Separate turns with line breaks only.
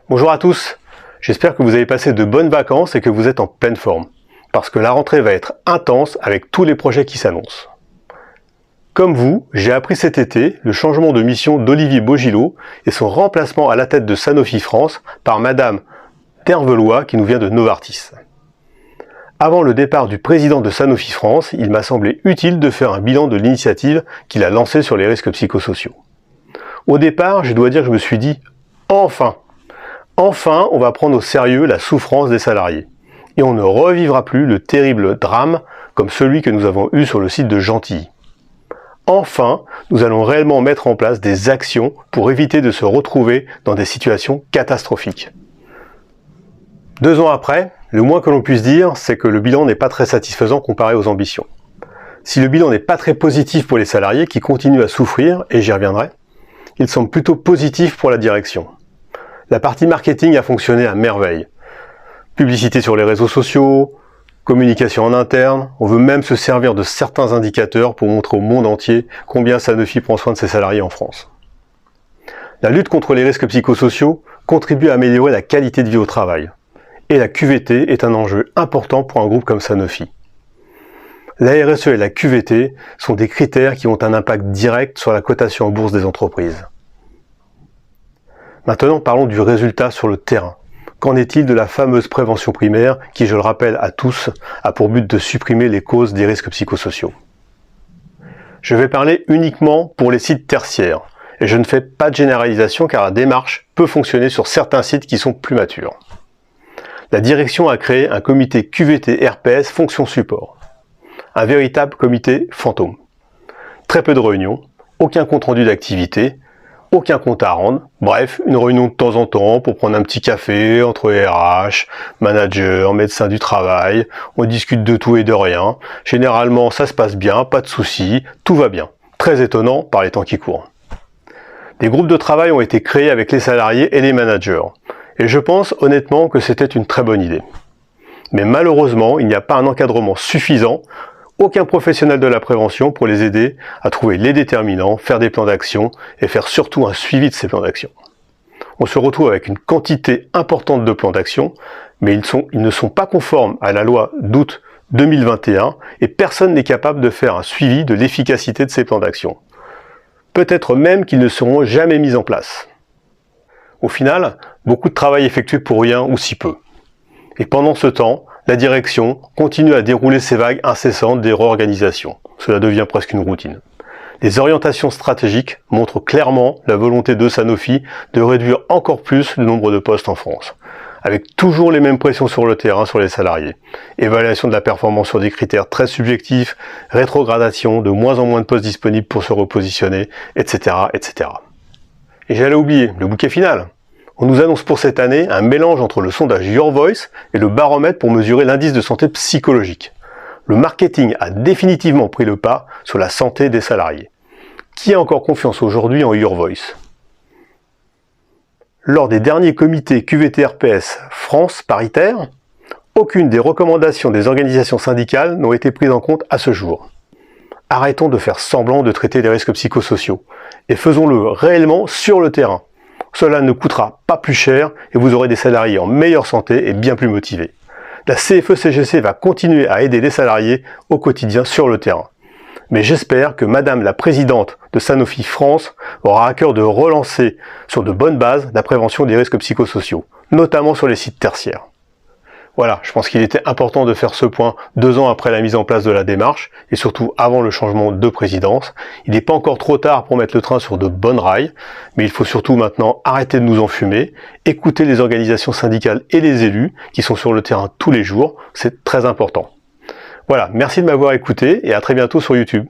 Bonjour à tous, j'espère que vous avez passé de bonnes vacances et que vous êtes en pleine forme, parce que la rentrée va être intense avec tous les projets qui s'annoncent. Comme vous, j'ai appris cet été le changement de mission d'Olivier Bogillot et son remplacement à la tête de Sanofi France par Madame Dervelois qui nous vient de Novartis. Avant le départ du président de Sanofi France, il m'a semblé utile de faire un bilan de l'initiative qu'il a lancée sur les risques psychosociaux. Au départ, je dois dire que je me suis dit « Enfin !» Enfin, on va prendre au sérieux la souffrance des salariés. Et on ne revivra plus le terrible drame comme celui que nous avons eu sur le site de Gentilly. Enfin, nous allons réellement mettre en place des actions pour éviter de se retrouver dans des situations catastrophiques. 2 ans après, le moins que l'on puisse dire, c'est que le bilan n'est pas très satisfaisant comparé aux ambitions. Si le bilan n'est pas très positif pour les salariés qui continuent à souffrir, et j'y reviendrai, il semble plutôt positif pour la direction. La partie marketing a fonctionné à merveille. Publicité sur les réseaux sociaux, communication en interne, on veut même se servir de certains indicateurs pour montrer au monde entier combien Sanofi prend soin de ses salariés en France. La lutte contre les risques psychosociaux contribue à améliorer la qualité de vie au travail. Et la QVT est un enjeu important pour un groupe comme Sanofi. La RSE et la QVT sont des critères qui ont un impact direct sur la cotation en bourse des entreprises. Maintenant, parlons du résultat sur le terrain. Qu'en est-il de la fameuse prévention primaire qui, je le rappelle à tous, a pour but de supprimer les causes des risques psychosociaux? Je vais parler uniquement pour les sites tertiaires, et je ne fais pas de généralisation car la démarche peut fonctionner sur certains sites qui sont plus matures. La direction a créé un comité QVT RPS fonction support. Un véritable comité fantôme. Très peu de réunions, aucun compte rendu d'activité, aucun compte à rendre, bref, une réunion de temps en temps pour prendre un petit café entre RH, manager, médecin du travail, on discute de tout et de rien, généralement ça se passe bien, pas de soucis, tout va bien. Très étonnant par les temps qui courent. Des groupes de travail ont été créés avec les salariés et les managers, et je pense honnêtement que c'était une très bonne idée. Mais malheureusement, il n'y a pas un encadrement suffisant, aucun professionnel de la prévention pour les aider à trouver les déterminants, faire des plans d'action et faire surtout un suivi de ces plans d'action. On se retrouve avec une quantité importante de plans d'action, mais ils ne sont pas conformes à la loi d'août 2021 et personne n'est capable de faire un suivi de l'efficacité de ces plans d'action. Peut-être même qu'ils ne seront jamais mis en place. Au final, beaucoup de travail effectué pour rien ou si peu. Et pendant ce temps, la direction continue à dérouler ces vagues incessantes des réorganisations. Cela devient presque une routine. Les orientations stratégiques montrent clairement la volonté de Sanofi de réduire encore plus le nombre de postes en France, avec toujours les mêmes pressions sur le terrain sur les salariés. Évaluation de la performance sur des critères très subjectifs, rétrogradation, de moins en moins de postes disponibles pour se repositionner, etc., etc. Et j'allais oublier le bouquet final. On nous annonce pour cette année un mélange entre le sondage Your Voice et le baromètre pour mesurer l'indice de santé psychologique. Le marketing a définitivement pris le pas sur la santé des salariés. Qui a encore confiance aujourd'hui en Your Voice? Lors des derniers comités QVT-RPS France paritaires, aucune des recommandations des organisations syndicales n'ont été prises en compte à ce jour. Arrêtons de faire semblant de traiter les risques psychosociaux et faisons-le réellement sur le terrain. Cela ne coûtera pas plus cher et vous aurez des salariés en meilleure santé et bien plus motivés. La CFE-CGC va continuer à aider les salariés au quotidien sur le terrain. Mais j'espère que Madame la Présidente de Sanofi France aura à cœur de relancer sur de bonnes bases la prévention des risques psychosociaux, notamment sur les sites tertiaires. Voilà, je pense qu'il était important de faire ce point 2 ans après la mise en place de la démarche et surtout avant le changement de présidence. Il n'est pas encore trop tard pour mettre le train sur de bonnes rails, mais il faut surtout maintenant arrêter de nous enfumer, écouter les organisations syndicales et les élus qui sont sur le terrain tous les jours, c'est très important. Voilà, merci de m'avoir écouté et à très bientôt sur YouTube.